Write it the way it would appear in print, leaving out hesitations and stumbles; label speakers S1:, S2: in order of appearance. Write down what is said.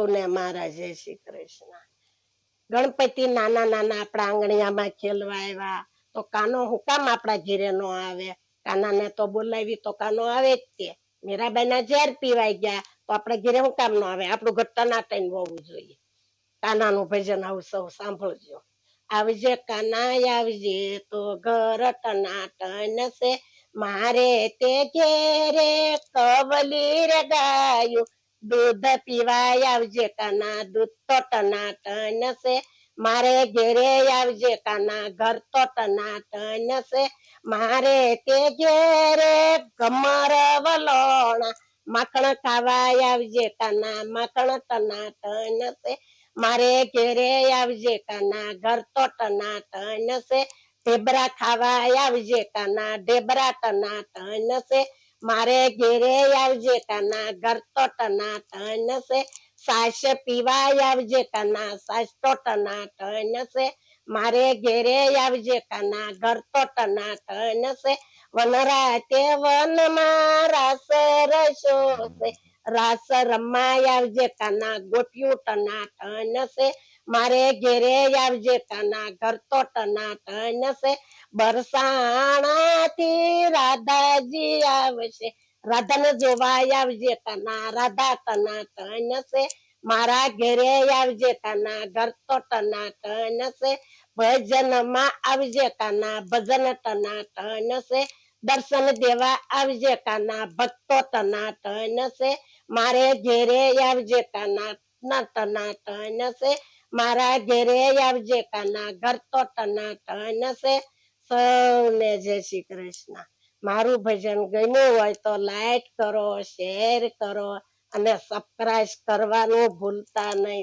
S1: સૌને મારા જય શ્રી કૃષ્ણ। ગણપતિ નાના નાના આપણા આંગણિયામાં ખેલવા આવ્યા તો કાનો હું કામ આપણા ઘીરે નો આવે? કાનાને તો બોલાવી તો કાનો આવે જ તે। મીરાબાઈના ઝેર પીવાઈ ગયા તો આપણે ઘીરે હું કામ નો આવે? આપણું ઘર ટનાટન હોવું જોઈએ। કાનાનું ભજન આવું સૌ સાંભળજો। આવજે કાના આવજે તો ઘર ટનાટન છે, મારે તે ઘેરે કવલી રે ગાયું, દૂધ પીવાય આવજે કાના દૂધ તો ટનાટન છે, મારે ઘેરે આવજે કાના ઘર તો ટનાટન છે, મારે તે ઘેરે કમર વલોણા, માખણ ખાવાય આવજે કાના માખણ ટનાટન છે, મારે ઘેરે આવજે કાના ઘર તો ટનાટન છે, ઢેબરા ખાવાય આવજે કાના ઢેબરા ટનાટન છે, મારે ઘેરે આવજે કાના ઘર તો ટનાટન છે, સાસ પીવાય આવજે કાના સાસ તો ટનાટન છે, મારે ઘેરે આવજે કાના ઘર તો ટનાટન છે, વનરાતે વનમાં રાસ રસો છે, રાસ રમાય આવજે કાના ગોઠિયું ટનાટન છે, મારે ઘેરે આવજે કાના ઘર તો ટનાટન છે, બરસાણાથી રાધાજી આવશે, રાધાને જોવાય આવજે કાના રાધા ટનાટન છે, મારા ઘેરે આવજે કાના ઘર તો ટનાટન છે, ભજનમાં આવજે કાના ભજન ટનાટન છે, દર્શન દેવા આવજે કાના ભક્તો ટનાટન છે, મારે ઘેરે આવજે કાના ટનાટન છે, મારા ઘેરે આવજે કાના ઘર તો ટનાટન છે। સૌને જય શ્રી કૃષ્ણ। મારું ભજન ગમ્યું હોય તો લાઈક કરો, શેર કરો અને સબસ્ક્રાઇબ કરવાનું ભૂલતા નહીં।